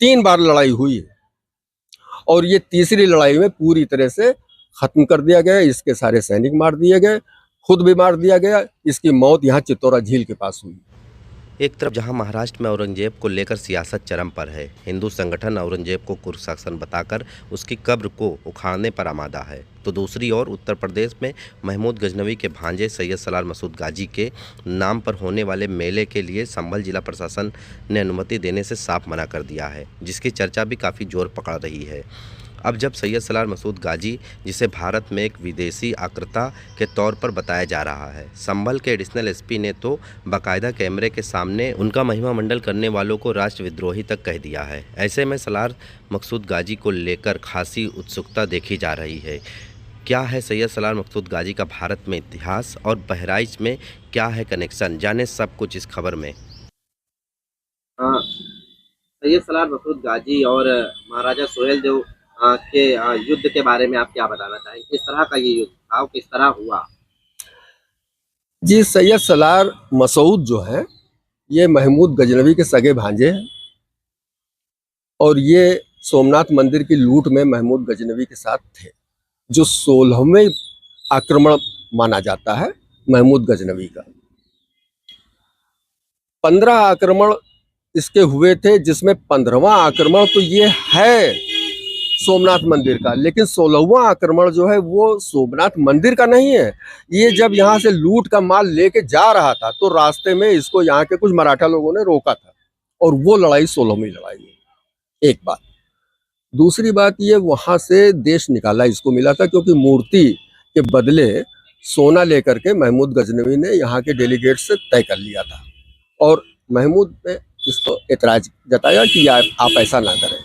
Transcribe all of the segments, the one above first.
3 बार लड़ाई हुई है और ये तीसरी लड़ाई में पूरी तरह से खत्म कर दिया गया। इसके सारे सैनिक मार दिए गए, खुद भी मार दिया गया। इसकी मौत यहाँ चित्तौरा झील के पास हुई। एक तरफ जहां महाराष्ट्र में औरंगजेब को लेकर सियासत चरम पर है, हिंदू संगठन औरंगजेब को कुशासन बताकर उसकी कब्र को उखाड़ने पर आमादा है, तो दूसरी ओर उत्तर प्रदेश में महमूद गजनवी के भांजे सैयद सलार मसूद गाजी के नाम पर होने वाले मेले के लिए संभल जिला प्रशासन ने अनुमति देने से साफ मना कर दिया है, जिसकी चर्चा भी काफ़ी जोर पकड़ रही है। अब जब सैयद सलार मसूद गाजी, जिसे भारत में एक विदेशी आक्रता के तौर पर बताया जा रहा है, संभल के एडिशनल एसपी ने तो बाकायदा कैमरे के सामने उनका महिमा मंडल करने वालों को राष्ट्रविद्रोही तक कह दिया है। ऐसे में सलार मसूद गाजी को लेकर खासी उत्सुकता देखी जा रही है। क्या है सैयद सलार मसूद गाजी का भारत में इतिहास और बहराइच में क्या है कनेक्शन, जाने सब कुछ इस खबर में। सैयद सलार मसूद गाजी और महाराजा सुहेलदेव के युद्ध के बारे में आप क्या बताना चाहेंगे? किस तरह का ये युद्ध था, किस तरह हुआ? जी, सैयद सलार मसूद जो है ये महमूद गजनवी के सगे भांजे हैं और ये सोमनाथ मंदिर की लूट में महमूद गजनवी के साथ थे, जो 16वें आक्रमण माना जाता है महमूद गजनवी का। 15 आक्रमण इसके हुए थे, जिसमें 15वां आक्रमण तो ये है सोमनाथ मंदिर का, लेकिन 16वां आक्रमण जो है वो सोमनाथ मंदिर का नहीं है। ये जब यहाँ से लूट का माल लेके जा रहा था तो रास्ते में इसको यहाँ के कुछ मराठा लोगों ने रोका था और वो लड़ाई 16वीं लड़ाई है। एक बात। दूसरी बात, ये वहां से देश निकाला इसको मिला था, क्योंकि मूर्ति के बदले सोना लेकर के महमूद गजनवी ने यहाँ के डेलीगेट से तय कर लिया था और महमूद ने इसको एतराज जताया कि आप ऐसा ना करें,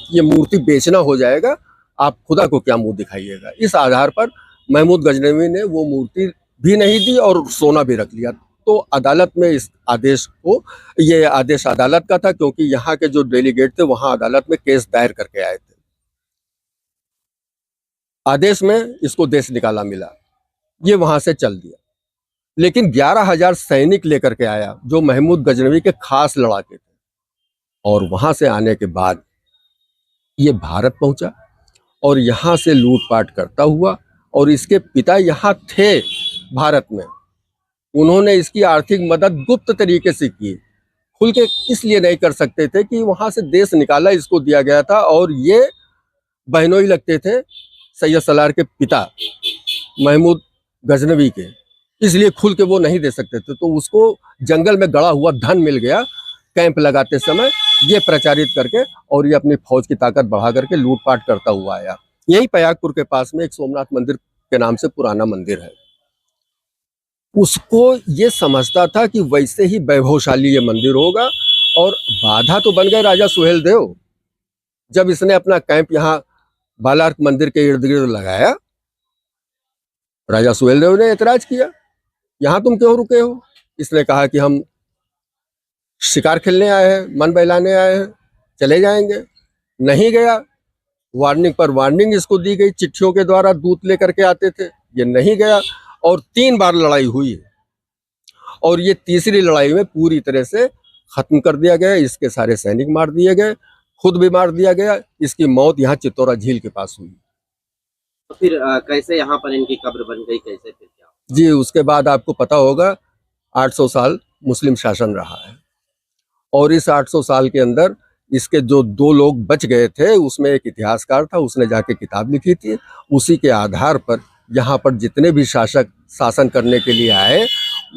ये मूर्ति बेचना हो जाएगा, आप खुदा को क्या मुंह दिखाइएगा। इस आधार पर महमूद गजनवी ने वो मूर्ति भी नहीं दी और सोना भी रख लिया। तो अदालत में इस आदेश को, ये आदेश अदालत का था, क्योंकि यहाँ के जो डेलीगेट थे वहां अदालत में केस दायर करके आए थे। आदेश में इसको देश निकाला मिला, ये वहां से चल दिया। लेकिन 11,000 सैनिक लेकर के आया जो महमूद गजनवी के खास लड़ाके थे, और वहां से आने के बाद ये भारत पहुंचा और यहाँ से लूटपाट करता हुआ, और इसके पिता यहाँ थे भारत में, उन्होंने इसकी आर्थिक मदद गुप्त तरीके से की, खुल के इसलिए नहीं कर सकते थे कि वहां से देश निकाला इसको दिया गया था और ये बहनोई लगते थे सैयद सलार के पिता महमूद गजनवी के, इसलिए खुल के वो नहीं दे सकते थे। तो उसको जंगल में गड़ा हुआ धन मिल गया कैंप लगाते समय, ये प्रचारित करके, और ये अपनी फौज की ताकत बढ़ा करके लूटपाट करता हुआ आया। यही पयागपुर के पास में एक सोमनाथ मंदिर के नाम से पुराना मंदिर है, उसको ये समझता था कि वैसे ही वैभवशाली ये मंदिर होगा, और बाधा तो बन गए राजा सुहेलदेव। जब इसने अपना कैंप यहाँ बालार्क मंदिर के इर्द गिर्द लगाया, राजा सुहेलदेव ने एतराज किया, यहाँ तुम क्यों रुके हो? इसने कहा कि हम शिकार खेलने आए हैं, मन बहलाने आए हैं, चले जाएंगे। नहीं गया, वार्निंग पर वार्निंग इसको दी गई, चिट्ठियों के द्वारा दूत लेकर के आते थे, ये नहीं गया और 3 बार लड़ाई हुई है और ये तीसरी लड़ाई में पूरी तरह से खत्म कर दिया गया। इसके सारे सैनिक मार दिए गए, खुद भी मार दिया गया। इसकी मौत यहाँ चित्तौरा झील के पास हुई। तो फिर कैसे यहाँ पर इनकी कब्र बन गई, कैसे फिर क्या? जी, उसके बाद आपको पता होगा 800 साल मुस्लिम शासन रहा है, और इस 800 साल के अंदर इसके जो 2 लोग बच गए थे, उसमें एक इतिहासकार था, उसने जाके किताब लिखी थी। उसी के आधार पर यहाँ पर जितने भी शासक शासन करने के लिए आए,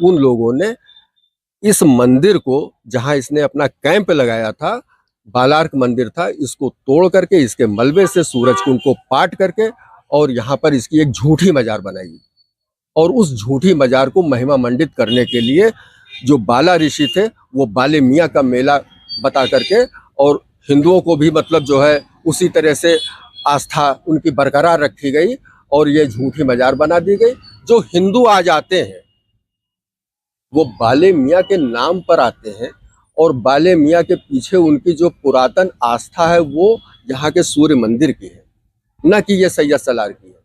उन लोगों ने इस मंदिर को, जहाँ इसने अपना कैंप लगाया था, बालार्क मंदिर था, इसको तोड़ करके, इसके मलबे से सूरजकुंड को पाट करके, और यहाँ पर इसकी एक झूठी मजार बनाई, और उस झूठी मजार को महिमा मंडित करने के लिए जो बाला ऋषि थे, वो बाले मियाँ का मेला बता करके, और हिंदुओं को भी मतलब जो है उसी तरह से आस्था उनकी बरकरार रखी गई, और ये झूठी मजार बना दी गई। जो हिंदू आज आते हैं वो बाले मियाँ के नाम पर आते हैं, और बाले मियाँ के पीछे उनकी जो पुरातन आस्था है वो यहाँ के सूर्य मंदिर की है, न कि ये सैयद सलार की है।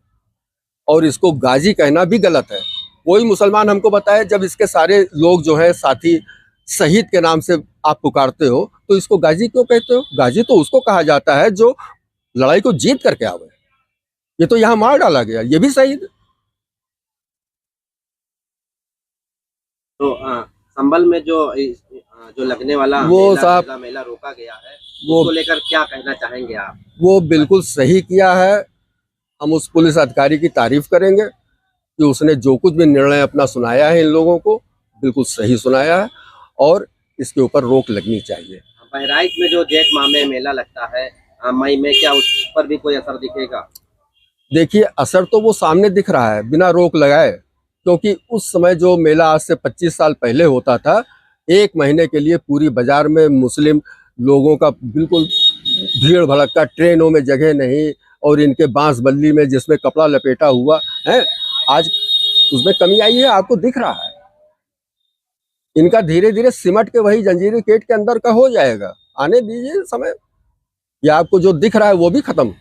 और इसको गाजी कहना भी गलत है। कोई मुसलमान हमको बताए, जब इसके सारे लोग जो है साथी शहीद के नाम से आप पुकारते हो, तो इसको गाजी क्यों कहते हो? गाजी तो उसको कहा जाता है जो लड़ाई को जीत करके आवे। ये तो यहाँ मार डाला गया, ये भी शहीद। तो संभल में जो लगने वाला वो मेला साहब दुर्गा मेला रोका गया है, वो उसको लेकर क्या कहना चाहेंगे आप? वो बिल्कुल सही किया है। हम उस पुलिस अधिकारी की तारीफ करेंगे कि उसने जो कुछ भी निर्णय अपना सुनाया है इन लोगों को, बिल्कुल सही सुनाया है और इसके ऊपर रोक लगनी चाहिए। बहराइच में जो जेठ माह में मेला लगता है मई में, क्या उस पर भी कोई असर दिखेगा? देखिए, असर तो वो सामने दिख रहा है बिना रोक लगाए, क्योंकि उस समय जो मेला आज से 25 साल पहले होता था, 1 महीने के लिए पूरी बाजार में मुस्लिम लोगों का बिल्कुल भीड़ भड़क्का, ट्रेनों में जगह नहीं, और इनके बांस बल्ली में जिसमें कपड़ा लपेटा हुआ है, आज उसमें कमी आई है, आपको दिख रहा है। इनका धीरे धीरे सिमट के वही जंजीरी गेट के अंदर का हो जाएगा, आने दीजिए समय। ये आपको जो दिख रहा है वो भी खत्म